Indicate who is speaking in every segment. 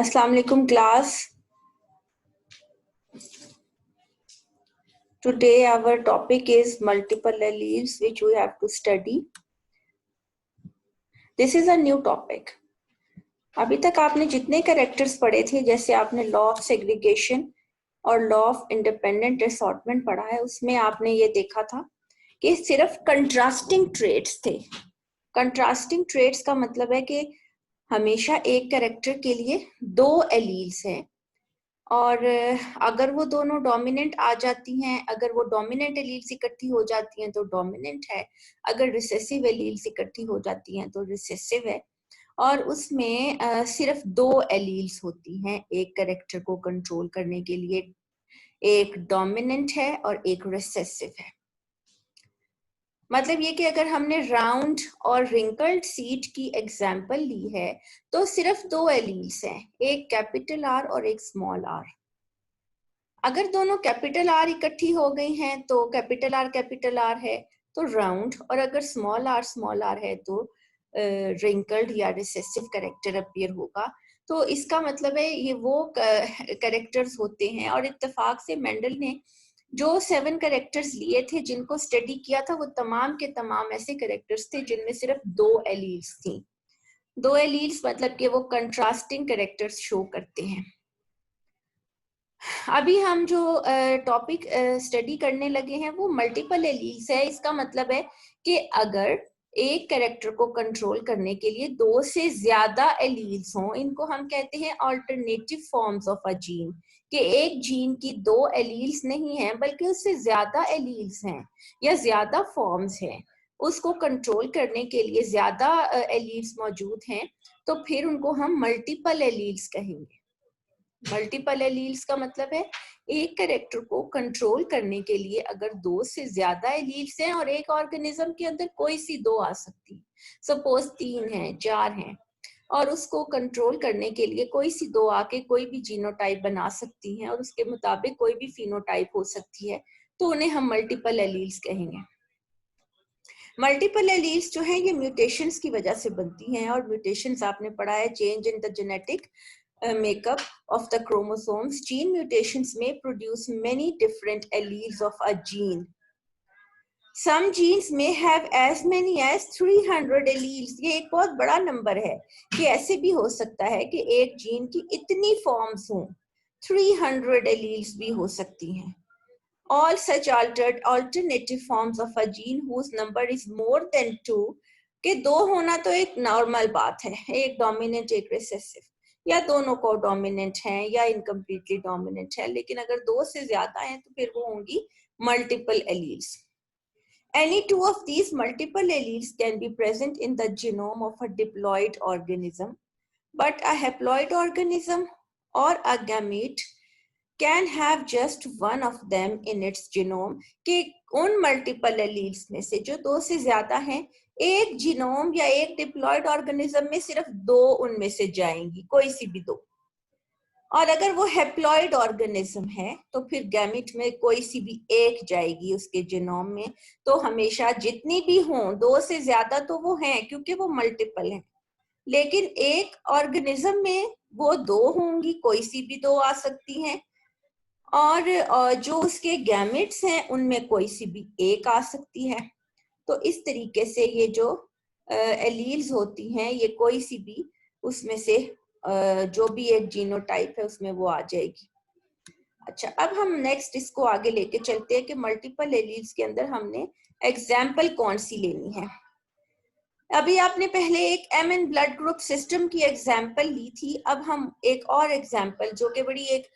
Speaker 1: Assalamu alaikum class. Today our topic is multiple alleles which we have to study. This is a new topic. अभी तक आपने जितने characters पढ़े थे, जैसे आपने लॉ ऑफ सेग्रीगेशन और लॉ ऑफ इंडिपेंडेंट असॉर्टमेंट पढ़ा है, उसमें आपने ये देखा था कि सिर्फ कंट्रास्टिंग ट्रेट्स थे. कंट्रास्टिंग ट्रेट्स का मतलब है कि हमेशा एक कैरेक्टर के लिए दो एलील्स हैं और अगर वो दोनों डोमिनेंट आ जाती हैं, अगर वो डोमिनेंट एलील्स इकट्ठी हो जाती हैं तो डोमिनेंट है, अगर रिसेसिव एलील्स इकट्ठी हो जाती हैं तो रिसेसिव है. और उसमें सिर्फ दो एलील्स होती हैं एक कैरेक्टर को कंट्रोल करने के लिए, एक डोमिनेंट है और एक रिसेसिव है. मतलब ये कि अगर हमने राउंड और रिंकल्ड सीट की एग्जाम्पल ली है तो सिर्फ दो एलील्स हैं, एक कैपिटल आर और एक स्मॉल आर. अगर दोनों कैपिटल आर इकट्ठी हो गई हैं तो कैपिटल आर है तो राउंड, और अगर स्मॉल आर है तो रिंकल्ड या रिसेसिव कैरेक्टर अपीयर होगा. तो इसका मतलब है ये वो कैरेक्टर्स होते हैं. और इत्तेफाक से मेंडल ने जो 7 कैरेक्टर्स लिए थे जिनको स्टडी किया था वो तमाम के तमाम ऐसे कैरेक्टर्स थे जिनमें सिर्फ दो एलील्स थी. दो एलील्स मतलब कि वो कंट्रास्टिंग कैरेक्टर्स शो करते हैं. अभी हम जो टॉपिक स्टडी करने लगे हैं वो मल्टीपल एलील्स है. इसका मतलब है कि अगर एक कैरेक्टर को कंट्रोल करने के लिए दो से ज्यादा एलील्स हों, इनको हम कहते हैं alternative forms of a gene. कि एक जीन की दो एलील्स नहीं है बल्कि उससे ज्यादा एलील्स हैं या ज्यादा फॉर्म्स हैं, उसको कंट्रोल करने के लिए ज्यादा एलील्स मौजूद हैं, तो फिर उनको हम मल्टीपल एलील्स कहेंगे. मल्टीपल एलील्स का मतलब है एक कैरेक्टर को कंट्रोल करने के लिए अगर दो से ज्यादा एलील्स हैं और एक ऑर्गेनिज्म के अंदर कोई सी दो आ सकती है, सपोज 3 हैं 4 हैं, और उसको कंट्रोल करने के लिए कोई सी दो आके कोई भी जीनोटाइप बना सकती हैं और उसके मुताबिक कोई भी फिनोटाइप हो सकती है, तो उन्हें हम मल्टीपल एलील्स कहेंगे. मल्टीपल एलील्स जो है ये म्यूटेशंस की वजह से बनती हैं, और म्यूटेशंस आपने पढ़ा है change in the genetic makeup of the chromosomes. Gene mutations may produce many different alleles of a gene. Some genes may have as many as 300 alleles. ये एक बहुत बड़ा नंबर है कि ऐसे भी हो सकता है कि एक जीन की इतनी फॉर्म्स हों, 300 alleles भी हो सकती हैं. All such alternative forms of a gene whose number is more than 2, के दो होना तो एक नॉर्मल बात है, एक डोमिनेंट एक रिसेसिव, या दोनों को डोमिनेंट हैं या इनकम्प्लीटली डोमिनेंट है, लेकिन अगर दो से ज्यादा हैं तो फिर वो होंगी multiple alleles. Any two of these multiple alleles can be present in the genome of a diploid organism, but a haploid organism or a gamete can have just one of them in its genome. कि उन multiple alleles में से जो दो से ज्यादा हैं, एक जीनोम या एक डिप्लॉयड ऑर्गेनिज्म में सिर्फ दो उनमें से जाएंगी, कोई सी भी दो. और अगर वो हेप्लॉयड ऑर्गेनिज्म है तो फिर गैमेट में कोई सी भी एक जाएगी उसके जीनोम में. तो हमेशा जितनी भी हों, दो से ज्यादा तो वो हैं क्योंकि वो मल्टीपल हैं, लेकिन एक ऑर्गेनिज्म में वो दो होंगी, कोई सी भी दो आ सकती हैं, और जो उसके गैमेट्स हैं उनमें कोई सी भी एक आ सकती है. तो इस तरीके से ये जो एलील्स होती हैं ये कोई सी भी उसमें से जो भी एक जीनोटाइप है उसमें वो आ जाएगी. अच्छा, अब हम नेक्स्ट इसको आगे लेके चलते हैं कि मल्टीपल एलील्स के अंदर हमने एग्जाम्पल कौन सी लेनी है. अभी आपने पहले एक एमएन ब्लड ग्रुप सिस्टम की एग्जाम्पल ली थी. अब हम एक और एग्जाम्पल जो कि बड़ी एक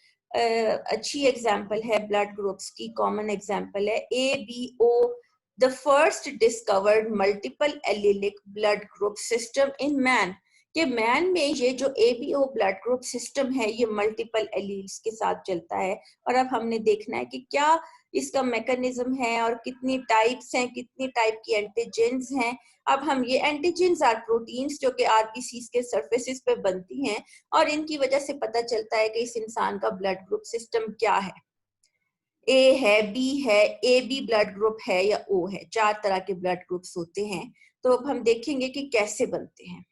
Speaker 1: अच्छी एग्जाम्पल है ब्लड ग्रुप्स की, कॉमन एग्जाम्पल है ABO, the first discovered multiple allylic blood group system in man. कि मैन में ये जो ABO ब्लड ग्रुप सिस्टम है ये मल्टीपल एलील्स के साथ चलता है. और अब हमने देखना है कि क्या इसका मैकेनिज्म है और कितनी टाइप्स हैं, कितनी टाइप की एंटीजेंस हैं. अब हम ये एंटीजेंस आर प्रोटीन्स जो कि आरबीसीज के सरफेसेस पे बनती हैं, और इनकी वजह से पता चलता है कि इस इंसान का ब्लड ग्रुप सिस्टम क्या है. ए है, बी है, AB ब्लड ग्रुप है या O है. 4 तरह के ब्लड ग्रुप्स होते हैं. तो अब हम देखेंगे कि कैसे बनते हैं.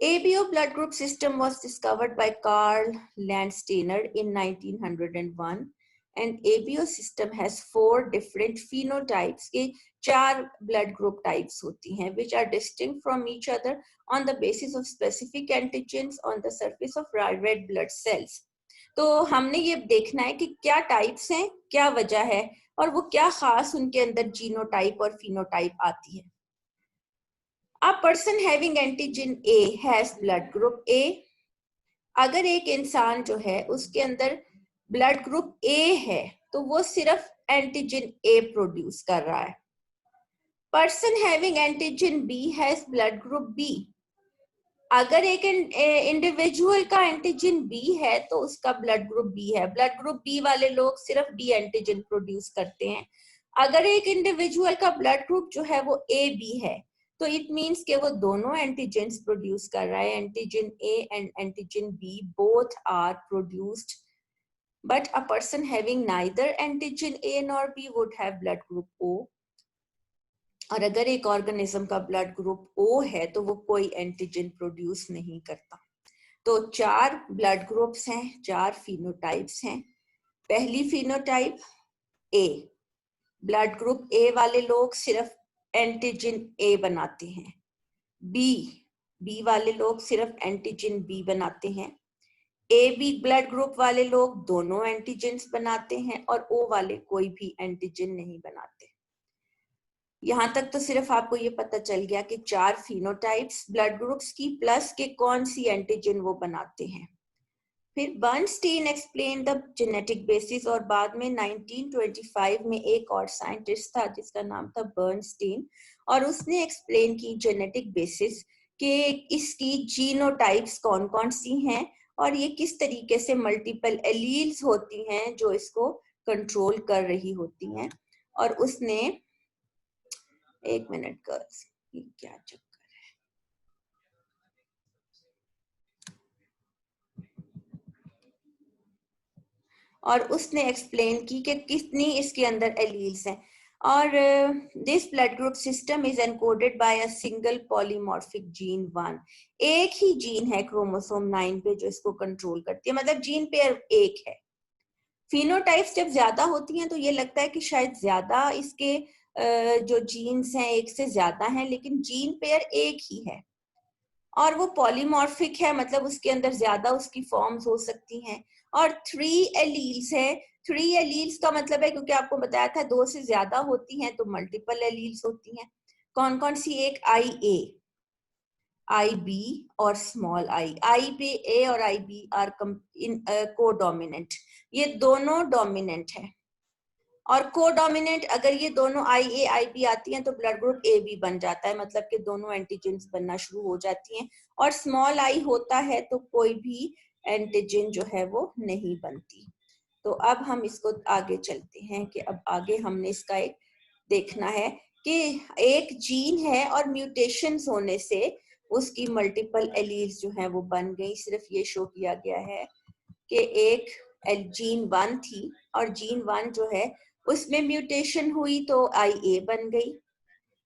Speaker 1: ABO blood group system was discovered by Carl Landsteiner in 1901 and ABO system has 4 different phenotypes के 4 blood group types होती हैं which are distinct from each other on the basis of specific antigens on the surface of red blood cells. तो हमने ये देखना है कि क्या टाइप्स हैं, क्या वजह है और वो क्या खास उनके अंदर जीनोटाइप और फिनोटाइप आती है. A person having antigen A has blood group A. अगर एक इंसान जो है उसके अंदर ब्लड ग्रुप A है तो वो सिर्फ एंटीजन A प्रोड्यूस कर रहा है. Person having antigen B has blood group B. अगर एक इंडिविजुअल का एंटीजन B है तो उसका ब्लड ग्रुप B है. ब्लड ग्रुप B वाले लोग सिर्फ B एंटीजन प्रोड्यूस करते हैं. अगर एक इंडिविजुअल का ब्लड ग्रुप जो है वो AB है तो इट मीन्स कि वो दोनों एंटीजेंस प्रोड्यूस कर रहा है. Antigen A and antigen B both are produced, but a person having neither antigen A nor B would have blood group O. और अगर एक ऑर्गेनिज्म का ब्लड ग्रुप O है तो वो कोई एंटीजन प्रोड्यूस नहीं करता. तो 4 ब्लड ग्रुप्स हैं, 4 फिनोटाइप्स हैं. पहली phenotype A, blood group A वाले लोग सिर्फ एंटीजन A बनाते हैं. B वाले लोग सिर्फ एंटीजन B बनाते हैं. AB ब्लड ग्रुप वाले लोग दोनों एंटीजेंस बनाते हैं और O वाले कोई भी एंटीजन नहीं बनाते. यहां तक तो सिर्फ आपको ये पता चल गया कि 4 फिनोटाइप्स ब्लड ग्रुप्स की प्लस के कौन सी एंटीजन वो बनाते हैं. फिर Bernstein explain the genetic basis और बाद में 1925 में एक और साइंटिस्ट था जिसका नाम था बर्नस्टीन और उसने एक्सप्लेन की जेनेटिक बेसिस कि इसकी जीनोटाइप्स कौन कौन सी हैं और ये किस तरीके से मल्टीपल एलील्स होती हैं जो इसको कंट्रोल कर रही होती हैं. और उसने एक मिनट का क्या चक्कर है. और उसने एक्सप्लेन की कि कितनी इसके अंदर एलील्स हैं. और this blood group system is encoded bye a single polymorphic gene 1. एक ही जीन है क्रोमोसोम 9 पे जो इसको कंट्रोल करती है, मतलब जीन पेयर एक है. फिनोटाइप्स जब ज्यादा होती हैं तो ये लगता है कि शायद ज्यादा इसके जो जीन्स हैं एक से ज्यादा हैं, लेकिन जीन पेयर एक ही है और वो पॉलीमॉर्फिक है, मतलब उसके अंदर ज्यादा उसकी फॉर्म्स हो सकती हैं. और 3 एलील्स है. 3 एलील्स का मतलब है, क्योंकि आपको बताया था 2 से ज्यादा होती हैं तो मल्टीपल एलील्स होती हैं. कौन कौन सी? एक IA, IB और स्मॉल I. IB और IB आर को-डोमिनेंट. ये दोनों डोमिनेंट है. और को-डोमिनेंट अगर ये दोनों IA IB आती हैं तो ब्लड ग्रुप AB बन जाता है, मतलब कि दोनों एंटीजेंस बनना शुरू हो जाती हैं. और स्मॉल I होता है तो कोई भी एंटीजन जो है वो नहीं बनती. तो अब हम इसको आगे चलते हैं कि अब आगे हमने इसका एक देखना है कि एक जीन है और म्यूटेशंस होने से उसकी मल्टीपल एलील्स जो है वो बन गई. सिर्फ ये शो किया गया है कि एक जीन 1 थी और जीन 1 जो है उसमें म्यूटेशन हुई तो IA बन गई.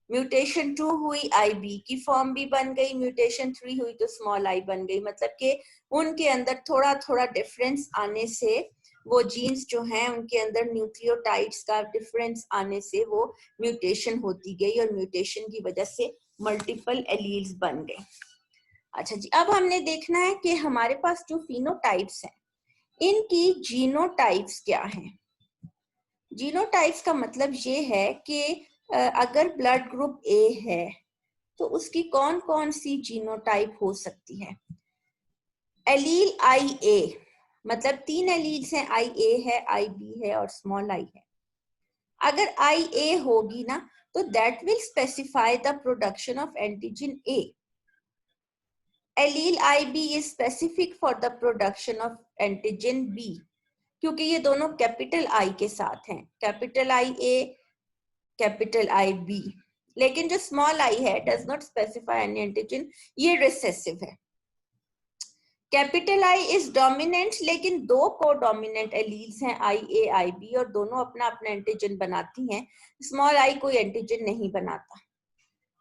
Speaker 1: म्यूटेशन 2 हुई IB की फॉर्म भी बन गई. म्यूटेशन 3 हुई तो स्मॉल I बन गई. मतलब कि उनके अंदर थोड़ा थोड़ा डिफरेंस आने से वो जीन्स जो हैं उनके अंदर न्यूक्लियोटाइड्स का डिफरेंस आने से वो म्यूटेशन होती गई और म्यूटेशन की वजह से मल्टीपल एलील्स बन गए. अच्छा जी, अब हमने देखना है कि हमारे पास जो फिनोटाइप्स हैं इनकी जीनोटाइप्स क्या हैं. जीनोटाइप्स का मतलब ये है कि अगर ब्लड ग्रुप A है तो उसकी कौन कौन सी जीनोटाइप हो सकती है. एलील IA, मतलब 3 एलील्स हैं. IA है, IB है और स्मॉल I है. अगर IA होगी ना तो that will specify the production of antigen A. Allele IB is specific for the production of antigen B, क्योंकि ये दोनों कैपिटल I के साथ हैं. Capital IA, capital IB. लेकिन जो स्मॉल I है does not specify any antigen, ये रिसेसिव है. कैपिटल I इज डोमिनेंट, लेकिन 2 को-डोमिनेंट एलील्स हैं IA IB और दोनों अपना अपना एंटीजन बनाती हैं. स्मॉल I कोई एंटीजन नहीं बनाता.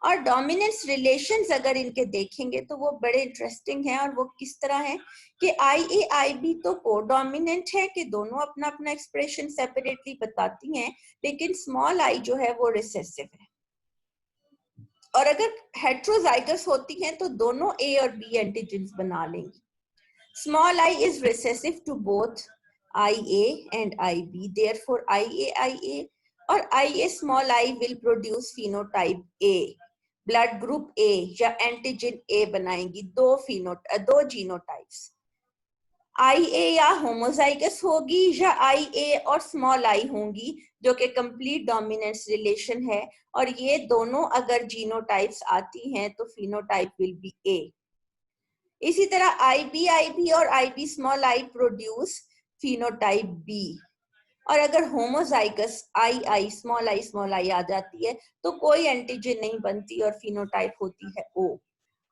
Speaker 1: और डोमिनेंस रिलेशंस अगर इनके देखेंगे तो वो बड़े इंटरेस्टिंग हैं, और वो किस तरह है कि IA-IB तो को डोमिनेंट है कि दोनों अपना अपना एक्सप्रेशन सेपरेटली बताती हैं, लेकिन स्मॉल आई जो है वो रिसेसिव है। और अगर हेट्रोजाइगस होती हैं तो दोनों A और B एंटीजन्स बना लेंगी। Small I is recessive to both IA and IB. Therefore, IA or IA small I will produce phenotype A. Blood group A या antigen A बनाएंगी दो जीनोटाइप्स। IA या होमोजाइगस होगी या IA और स्मॉल I होंगी, जो कि कंप्लीट डोमिनेंस रिलेशन है, और ये दोनों अगर जीनोटाइप्स आती हैं तो फिनोटाइप विल बी A। इसी तरह IB और IB small I produce phenotype B, और अगर होमोजाइगस II स्मॉल I आ जाती है तो कोई एंटीजन नहीं बनती और फिनोटाइप होती है O।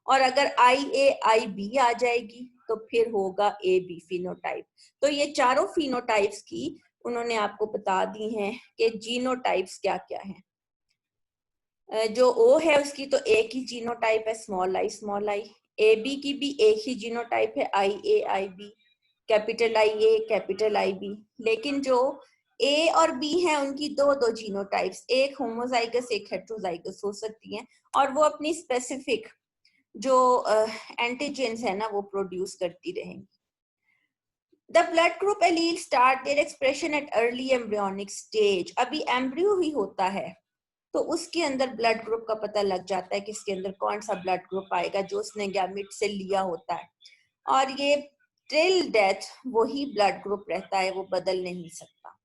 Speaker 1: और अगर IA-IB आ जाएगी तो फिर होगा AB फिनोटाइप। तो ये चारों फिनोटाइप्स की उन्होंने आपको बता दी हैं कि जीनोटाइप्स क्या क्या हैं। जो O है उसकी तो एक ही जीनोटाइप है स्मॉल I। AB की भी एक ही जीनोटाइप है IA-IB, capital IA capital IB। लेकिन जो A और B हैं उनकी दो जीनोटाइप्स, एक होमोजाइगस एक हेट्रोजाइगस हो सकती हैं, और वो अपनी स्पेसिफिक जो एंटीजेंस है ना वो प्रोड्यूस करती रहेंगी। The blood group allele start their expression at early embryonic stage. अभी एम्ब्रियो ही होता है तो उसके अंदर ब्लड ग्रुप का पता लग जाता है कि इसके अंदर कौन सा ब्लड ग्रुप आएगा जो उसने गैमेट से लिया होता है, और ये टिल डेथ वही ब्लड ग्रुप रहता है, वो बदल नहीं सकता।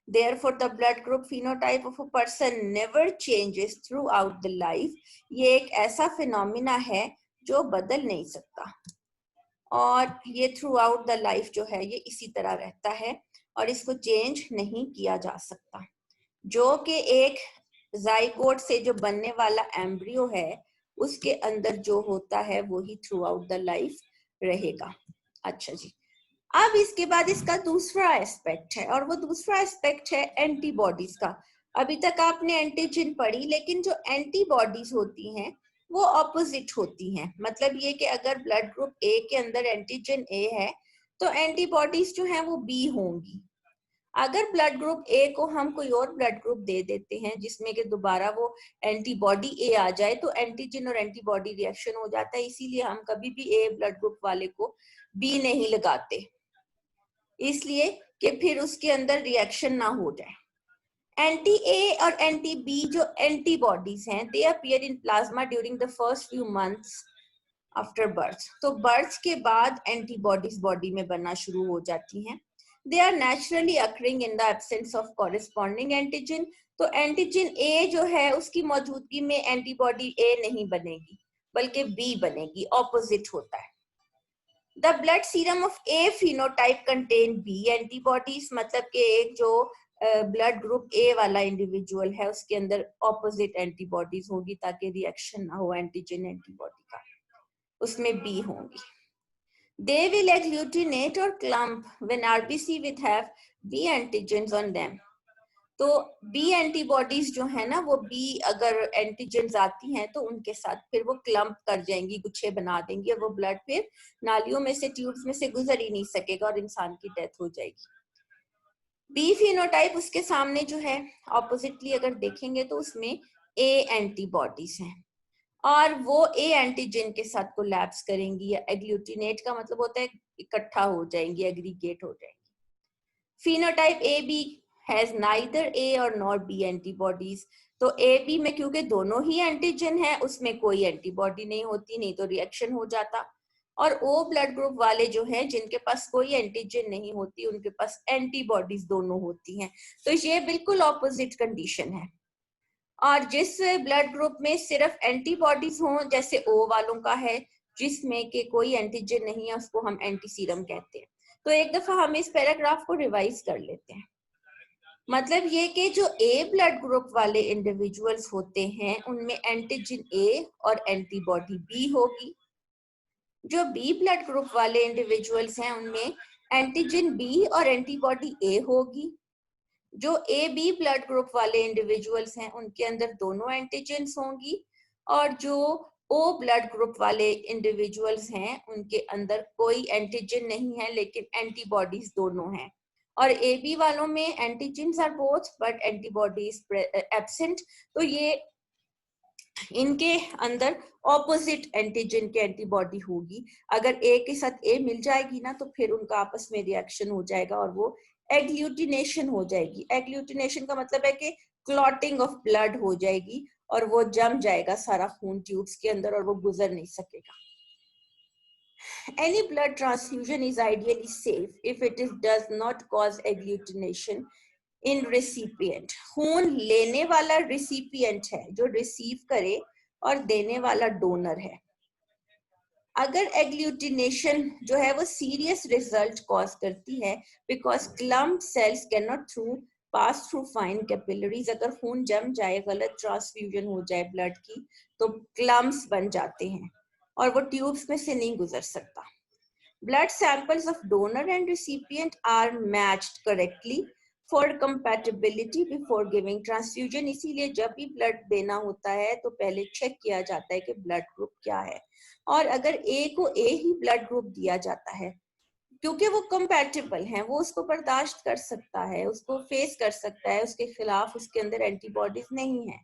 Speaker 1: Therefore, the blood group phenotype of a person never changes throughout the life. ये एक ऐसा फिनोमिना है जो बदल नहीं सकता, और ये थ्रू आउट द लाइफ जो है ये इसी तरह रहता है और इसको चेंज नहीं किया जा सकता, जो कि एक जाइगोट से जो बनने वाला एम्ब्रियो है उसके अंदर जो होता है वही थ्रू आउट द लाइफ रहेगा। अच्छा जी, अब इसके बाद इसका दूसरा एस्पेक्ट है, और वो दूसरा एस्पेक्ट है एंटीबॉडीज का। अभी तक आपने एंटीजन पढ़ी, लेकिन जो एंटीबॉडीज होती हैं वो ऑपोजिट होती हैं। मतलब ये कि अगर ब्लड ग्रुप ए के अंदर एंटीजन ए है तो एंटीबॉडीज जो हैं वो बी होंगी। अगर ब्लड ग्रुप ए को हम कोई और ब्लड ग्रुप दे देते हैं जिसमें कि दोबारा वो एंटीबॉडी ए आ जाए तो एंटीजन और एंटीबॉडी रिएक्शन हो जाता है, इसीलिए हम कभी भी ए ब्लड ग्रुप वाले को बी नहीं लगाते, इसलिए कि फिर उसके अंदर रिएक्शन ना हो जाए। एंटी ए और एंटी बी जो एंटीबॉडीज हैं दे appear in plasma during the first few months after birth. तो बर्थ के बाद एंटीबॉडीज बॉडी में बनना शुरू हो जाती हैं। They are naturally occurring in the absence of corresponding antigen. तो एंटीजन ए जो है उसकी मौजूदगी में एंटीबॉडी ए नहीं बनेगी बल्कि बी बनेगी, ऑपोजिट होता है। The blood serum of A phenotype contain B antibodies, मतलब कि एक जो ब्लड ग्रुप ए वाला इंडिविजुअल है उसके अंदर ऑपोजिट एंटीबॉडीज होगी ताकि रिएक्शन ना हो एंटीजन एंटीबॉडी का, उसमें बी होंगी। They will agglutinate or clump when RBC will have B antigens on them. तो बी एंटीबॉडीज जो है ना वो बी अगर एंटीजेंस आती हैं तो उनके साथ फिर वो क्लम्प कर जाएंगी, गुच्छे बना देंगी, और वो ब्लड फिर नालियों में से ट्यूब्स में से गुजर ही नहीं सकेगा और इंसान की डेथ हो जाएगी। बी फिनोटाइप उसके सामने जो है ऑपोजिटली अगर देखेंगे तो उसमें ए एंटीबॉडीज हैं और वो ए एंटीजन के साथ कोलैप्स करेंगी, या एग्लूटिनेट का मतलब होता है इकट्ठा हो जाएंगी, एग्रीगेट हो जाएंगी। Phenotype A B has neither A or nor B antibodies. तो AB में क्योंकि दोनों ही एंटीजन है उसमें कोई एंटीबॉडी नहीं होती, नहीं तो रिएक्शन हो जाता। और O ब्लड ग्रुप वाले जो हैं जिनके पास कोई एंटीजन नहीं होती उनके पास एंटीबॉडीज दोनों होती हैं। तो ये बिल्कुल ऑपोजिट कंडीशन है। और जिस ब्लड ग्रुप में सिर्फ एंटीबॉडीज हों जैसे O वालों का है जिसमें कि कोई एंटीजन नहीं है उसको हम एंटीसीरम कहते हैं। तो एक दफा हम इस पैराग्राफ को रिवाइज कर लेते हैं। मतलब ये कि जो ए ब्लड ग्रुप वाले इंडिविजुअल्स होते हैं उनमें एंटीजन ए और एंटीबॉडी बी होगी। जो बी ब्लड ग्रुप वाले इंडिविजुअल्स हैं उनमें एंटीजन बी और एंटीबॉडी ए होगी। जो ए बी ब्लड ग्रुप वाले इंडिविजुअल्स हैं उनके अंदर दोनों एंटीजेंस होंगी और जो ओ ब्लड ग्रुप वाले इंडिविजुअल्स हैं उनके अंदर कोई एंटीजन नहीं है लेकिन एंटीबॉडीज दोनों हैं। और ए बी वालों में antigens are both but antibodies absent. तो ये इनके अंदर ऑपोजिट एंटीजन की एंटीबॉडी होगी। अगर ए के साथ ए मिल जाएगी ना तो फिर उनका आपस में रिएक्शन हो जाएगा और वो एग्लूटिनेशन हो जाएगी। एग्लूटिनेशन का मतलब है कि क्लॉटिंग ऑफ ब्लड हो जाएगी और वो जम जाएगा सारा खून ट्यूब्स के अंदर और वो गुजर नहीं सकेगा। Any blood transfusion is ideally safe if it does not cause agglutination in recipient. खून लेने वाला recipient है जो रिसीव करे और देने वाला डोनर है। अगर एग्लूटिनेशन जो है वो सीरियस रिजल्ट कॉज करती है because clump cells can not pass through fine capillaries. अगर खून जम जाए, गलत ट्रांसफ्यूजन हो जाए ब्लड की, तो क्लम्प्स बन जाते हैं और वो ट्यूब्स में से नहीं गुजर सकता। Blood samples of donor and recipient are matched correctly for compatibility before giving transfusion. इसीलिए जब भी ब्लड देना होता है तो पहले चेक किया जाता है कि ब्लड ग्रुप क्या है। और अगर ए को ए ही ब्लड ग्रुप दिया जाता है क्योंकि वो कंपैटिबल है, वो उसको बर्दाश्त कर सकता है, उसको फेस कर सकता है, उसके खिलाफ उसके अंदर एंटीबॉडीज नहीं है।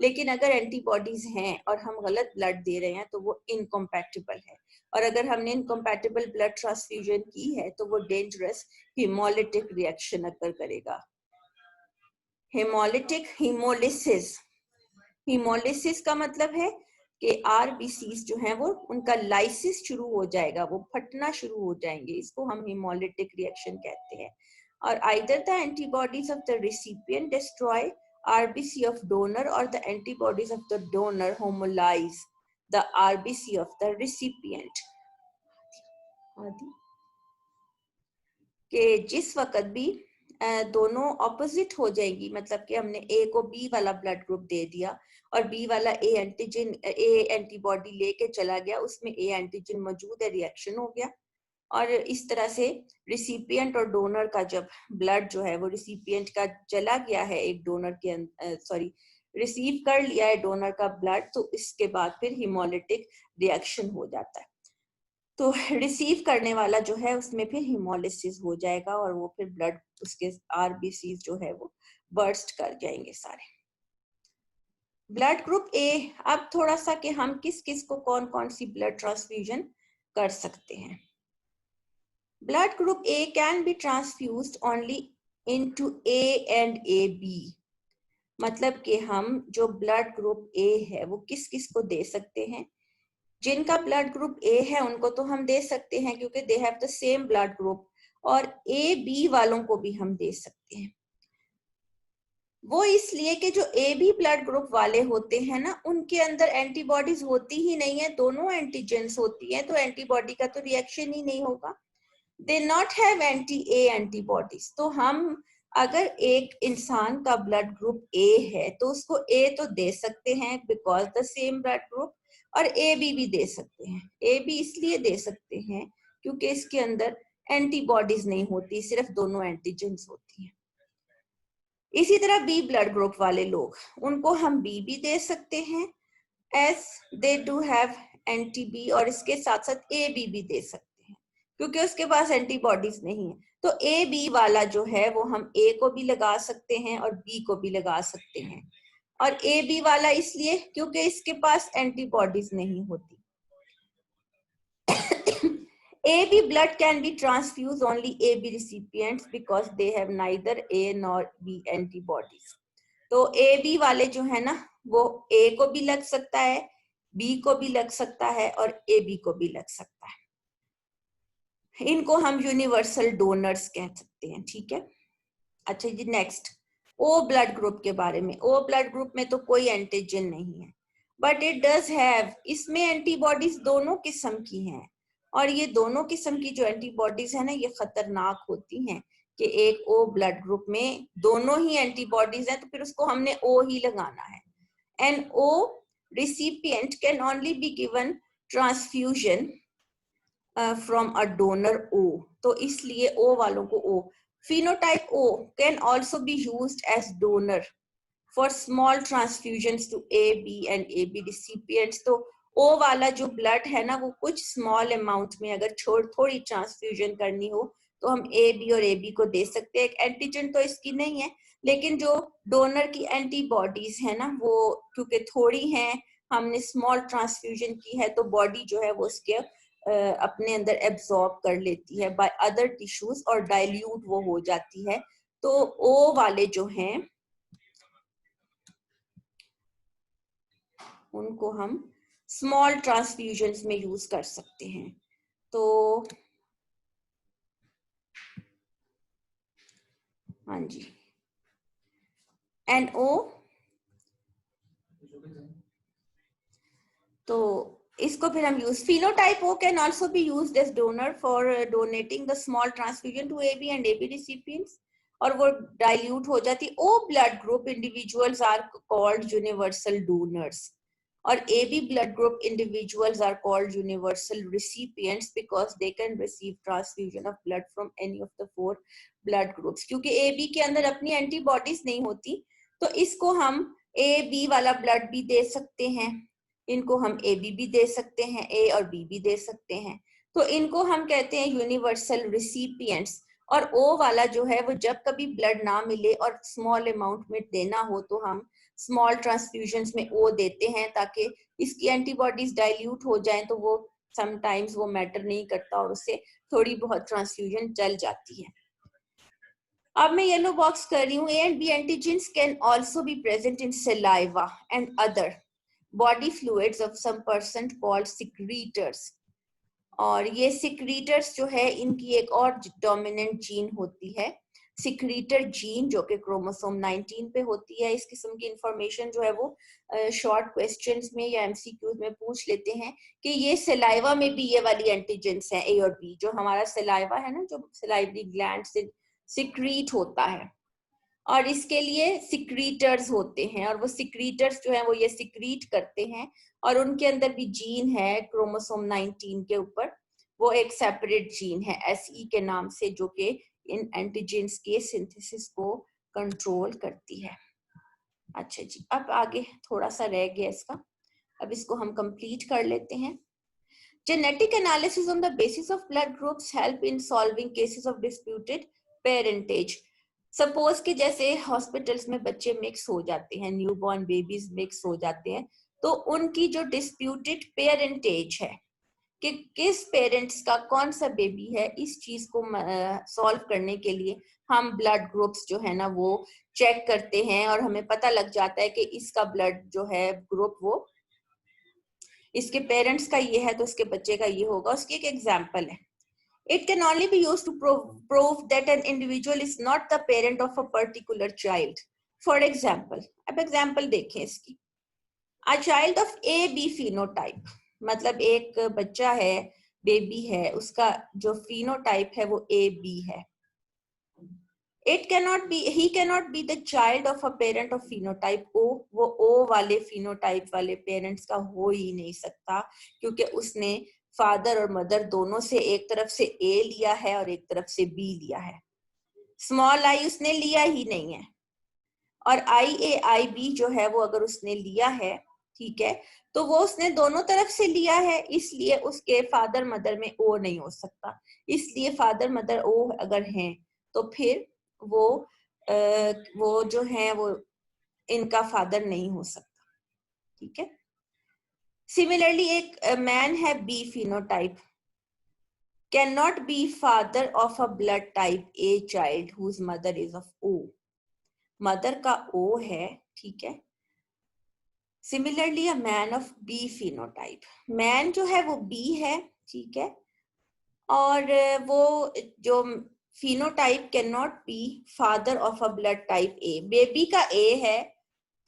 Speaker 1: लेकिन अगर एंटीबॉडीज हैं और हम गलत ब्लड दे रहे हैं तो वो इनकम्पैटिबल है। और अगर हमने इनकम्पैटिबल ब्लड ट्रांसफ्यूजन की है तो वो डेंजरस हेमोलिटिक रिएक्शन अकर करेगा। हेमोलिटिक हीमोलिसिस, हीमोलिसिस का मतलब है कि आरबीसीज जो हैं वो उनका लाइसिस शुरू हो जाएगा, वो फटना शुरू हो जाएंगे। इसको हम हेमोलिटिक रिएक्शन कहते हैं। और either the antibodies of the recipient destroy RBC of donor or the antibodies of the donor homolyze the RBC of the recipient. कि जिस वक्त भी दोनों ऑपोजिट हो जाएगी, मतलब कि हमने ए को बी वाला ब्लड ग्रुप दे दिया और बी वाला ए एंटीजन ए एंटीबॉडी लेके चला गया, उसमें ए एंटीजन मौजूद है, रिएक्शन हो गया। और इस तरह से रिसिपिएंट और डोनर का जब ब्लड जो है वो रिसिपिएंट का चला गया है एक डोनर के रिसीव कर लिया है डोनर का ब्लड, तो इसके बाद फिर हीमोलिटिक रिएक्शन हो जाता है। तो रिसीव करने वाला जो है उसमें फिर हीमोलिसिस हो जाएगा और वो फिर ब्लड उसके आरबीसी जो है वो बर्स्ट कर जाएंगे सारे। ब्लड ग्रुप ए, अब थोड़ा सा कि हम किस किस को कौन कौन सी ब्लड ट्रांसफ्यूजन कर सकते हैं। Blood group A can be transfused only into A and AB. मतलब कि हम जो ब्लड ग्रुप A है वो किस किस को दे सकते हैं। जिनका ब्लड ग्रुप A है उनको तो हम दे सकते हैं क्योंकि they have the same blood group, और AB वालों को भी हम दे सकते हैं। वो इसलिए कि जो AB ब्लड ग्रुप वाले होते हैं ना, उनके अंदर एंटीबॉडीज होती ही नहीं है, दोनों एंटीजेंस होती है, तो एंटीबॉडी का तो रिएक्शन ही नहीं होगा। They not have anti-A antibodies. तो हम अगर एक इंसान का ब्लड ग्रुप A है तो उसको A तो दे सकते हैं because the same blood group, और AB भी दे सकते हैं। AB इसलिए दे सकते हैं क्योंकि इसके अंदर एंटीबॉडीज नहीं होती, सिर्फ दोनों एंटीजेंस होती हैं। इसी तरह B ब्लड ग्रुप वाले लोग, उनको हम B भी दे सकते हैं as they do have anti-B, और इसके साथ साथ AB भी दे सकते हैं क्योंकि उसके पास एंटीबॉडीज नहीं है। तो ए बी वाला जो है वो हम ए को भी लगा सकते हैं और बी को भी लगा सकते हैं। और ए बी वाला इसलिए क्योंकि इसके पास एंटीबॉडीज नहीं होती। AB blood can be transfused only AB recipients because they have neither A nor B antibodies. तो AB वाले जो है ना वो A को भी लग सकता है, B को भी लग सकता है और AB को भी लग सकता है। इनको हम यूनिवर्सल डोनर्स कह सकते हैं, ठीक है। अच्छा जी, नेक्स्ट ओ ब्लड ग्रुप के बारे में। ओ ब्लड ग्रुप में तो कोई एंटीजन नहीं है बट इट डज हैव, इसमें एंटीबॉडीज दोनों किस्म की हैं, और ये दोनों किस्म की जो एंटीबॉडीज है ना ये खतरनाक होती हैं कि एक ओ ब्लड ग्रुप में दोनों ही एंटीबॉडीज हैं तो फिर उसको हमने ओ ही लगाना है। An O recipient can only be given transfusion from a donor O, तो इसलिए O वालों को O। Phenotype O can also be used as donor for small transfusions to AB and AB recipients. तो O वाला जो blood है ना वो कुछ स्मॉल अमाउंट में अगर थोड़ी ट्रांसफ्यूजन करनी हो तो हम AB और AB को दे सकते हैं. एक एंटीजन तो इसकी नहीं है, लेकिन जो डोनर की एंटीबॉडीज है ना वो क्योंकि थोड़ी हैं, हमने स्मॉल ट्रांसफ्यूजन की है तो बॉडी जो है वो उसके अपने अंदर एब्जॉर्ब कर लेती है बाय अदर टिश्यूज और डाइल्यूट वो हो जाती है. तो O वाले जो हैं उनको हम स्मॉल ट्रांसफ्यूजन्स में यूज कर सकते हैं. तो हाँ जी, NO तो इसको फिर हम use phenotype O can also be used as donor for donating the small transfusion to AB and AB recipients और वो डाइल्यूट हो जाती. O blood group individuals are called universal donors और AB blood group individuals are called universal recipients because they can receive transfusion of blood from any of the 4 blood groups. क्योंकि AB के अंदर अपनी antibodies नहीं होती तो इसको हम AB वाला ब्लड भी दे सकते हैं, इनको हम AB भी दे सकते हैं, A और B भी दे सकते हैं. तो इनको हम कहते हैं यूनिवर्सल रिसिपिएंट्स. और O वाला जो है वो जब कभी ब्लड ना मिले और स्मॉल अमाउंट में देना हो तो हम स्मॉल ट्रांसफ्यूजन्स में O देते हैं ताकि इसकी एंटीबॉडीज डाइल्यूट हो जाएं तो वो समटाइम्स वो मैटर नहीं करता और उससे थोड़ी बहुत ट्रांसफ्यूजन चल जाती है. अब मैं येलो बॉक्स कर रही हूँ. A and B antigens can also be present in saliva and other body fluids of some person called secretors. और ये secretors जो है इनकी एक और डोमिनेंट जीन होती है सिक्रीटर जीन जो कि क्रोमोसोम 19 पे होती है. इस किस्म की इंफॉर्मेशन जो है वो शॉर्ट क्वेश्चंस में या एमसीक्यूज में पूछ लेते हैं कि ये सलाइवा में भी ये वाली एंटीजेंस हैं A और B. जो हमारा सलाइवा है ना जो सलाइवरी ग्लैंड से सिक्रीट होता है और इसके लिए सिक्रीटर्स होते हैं और वो सिक्रीटर्स जो है वो ये सिक्रीट करते हैं और उनके अंदर भी जीन है क्रोमोसोम 19 के ऊपर. वो एक सेपरेट जीन है SE के नाम से जो कि इन एंटीजेंस के सिंथेसिस को कंट्रोल करती है. अच्छा जी, अब आगे थोड़ा सा रह गया इसका, अब इसको हम कंप्लीट कर लेते हैं. Genetic analysis on the basis of blood groups help in solving cases of disputed parentage. Suppose कि जैसे हॉस्पिटल्स में बच्चे मिक्स हो जाते हैं, न्यूबॉर्न बेबीज मिक्स हो जाते हैं, तो उनकी जो डिस्प्यूटेड पेरेंटेज है कि किस पेरेंट्स का कौन सा बेबी है, इस चीज को सॉल्व करने के लिए हम ब्लड ग्रुप्स जो है ना वो चेक करते हैं और हमें पता लग जाता है कि इसका ब्लड जो है ग्रुप वो इसके पेरेंट्स का ये है तो इसके बच्चे का ये होगा. उसकी एक एग्जांपल है. It can only be used to prove that an individual is not the parent of a particular child. For example, अब एग्जाम्पल देखें इसकी. A child of AB phenotype, मतलब एक बच्चा है, बेबी है, उसका जो phenotype है वो AB है. He cannot be the child of a parent of phenotype O. वो O वाले phenotype वाले parents का हो ही नहीं सकता क्योंकि उसने फादर और मदर दोनों से एक तरफ से A लिया है और एक तरफ से B लिया है. स्मॉल I उसने लिया ही नहीं है और IAIB जो है वो अगर उसने लिया है, ठीक है, तो वो उसने दोनों तरफ से लिया है, इसलिए उसके फादर मदर में O नहीं हो सकता. इसलिए फादर मदर O अगर हैं तो फिर वो जो है वो इनका फादर नहीं हो सकता. ठीक है. सिमिलरली एक मैन है B phenotype cannot be father of a blood type A child whose mother is of O. Mother का O है, ठीक है. Similarly a man of B phenotype, man जो है वो B है, ठीक है, और वो जो phenotype cannot be father of a blood type A. Baby का A है,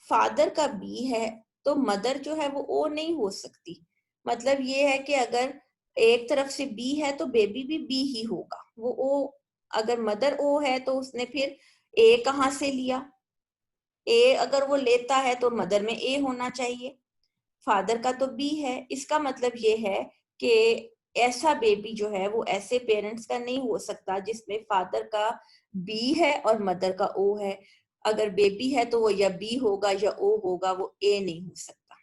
Speaker 1: फादर का B है, तो मदर जो है वो O नहीं हो सकती. मतलब ये है कि अगर एक तरफ से B है तो बेबी भी B ही होगा. वो O, अगर मदर O है तो उसने फिर A कहाँ से लिया? A अगर वो लेता है तो मदर में A होना चाहिए, फादर का तो B है. इसका मतलब ये है कि ऐसा बेबी जो है वो ऐसे पेरेंट्स का नहीं हो सकता जिसमें फादर का B है और मदर का O है. अगर बेबी है तो वो या बी होगा या ओ होगा, वो ए नहीं हो सकता।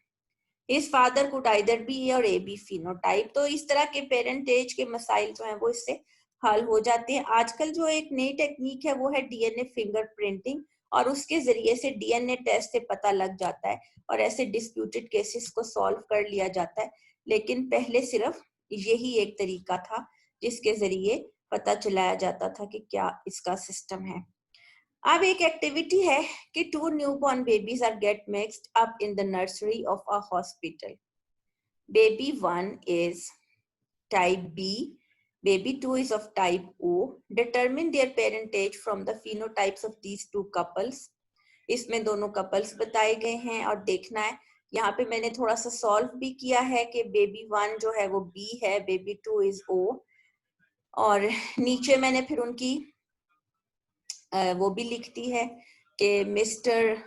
Speaker 1: His father could either be A or AB phenotype। तो इस तरह के पेरेंटेज के मसाइल जो हैं वो इससे हल हो जाते हैं। आजकल जो एक नई टेक्निक है वो है डीएनए फिंगरप्रिंटिंग, और उसके जरिए से डीएनए टेस्ट से पता लग जाता है और ऐसे डिस्प्यूटेड केसेस को सॉल्व कर लिया जाता है। लेकिन पहले सिर्फ यही एक तरीका था जिसके जरिए पता चलाया जाता था कि क्या इसका सिस्टम है। अब एक एक्टिविटी है कि 2 newborn babies are get mixed up in the nursery of a hospital. Baby 1 is type B, baby 2 is of type O. Determine their parentage from the phenotypes of these two couples। इसमें दोनों couples बताए गए हैं और देखना है। यहाँ पे मैंने थोड़ा सा सॉल्व भी किया है कि बेबी 1 जो है वो B है, बेबी 2 is O, और नीचे मैंने फिर उनकी वो भी लिखती है कि मिस्टर,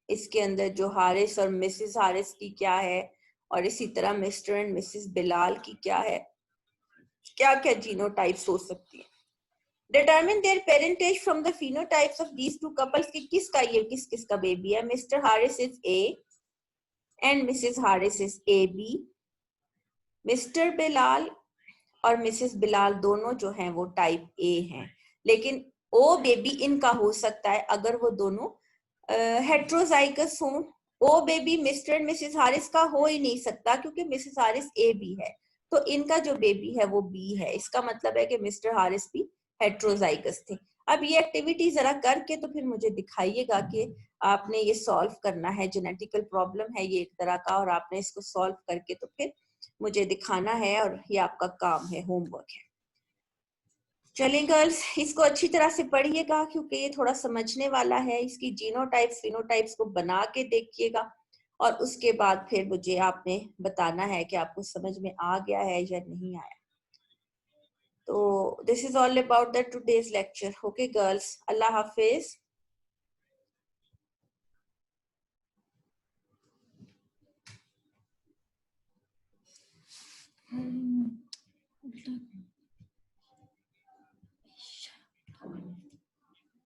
Speaker 1: इसके अंदर जो हारिस और मिसेस हारिस की क्या है, और इसी तरह मिस्टर एंड मिसेस बिलाल की क्या है, क्या क्या जीनोटाइप्स हो सकती है। Determine their parentage from the phenotypes of these two couples की किसका ये किस किसका बेबी है। Mister Harris is A and Mrs Harris is A B. Mister Bilal और मिसेस बिलाल दोनों जो हैं वो टाइप ए हैं, लेकिन ओ बेबी इनका हो सकता है अगर वो दोनों हेट्रोजाइगस हों। Oh baby Mr and Mrs Harris का हो ही नहीं सकता क्योंकि मिसेस हारिस ए बी है, तो इनका जो बेबी है वो बी है। इसका मतलब है कि मिस्टर हारिस भी हेट्रोजाइगस थे। अब ये एक्टिविटी जरा करके तो फिर मुझे दिखाइएगा कि आपने ये सॉल्व करना है। जेनेटिकल प्रॉब्लम है ये एक तरह का, और आपने इसको सॉल्व करके तो फिर मुझे दिखाना है, और ये आपका काम है, होमवर्क है। चलिए गर्ल्स, इसको अच्छी तरह से पढ़िएगा क्योंकि ये थोड़ा समझने वाला है। इसकी जीनोटाइप्स फिनोटाइप्स को बना के देखिएगा, और उसके बाद फिर मुझे आपने बताना है कि आपको समझ में आ गया है या नहीं आया। तो this is all about the today's lecture. Okay girls, Allah Hafiz.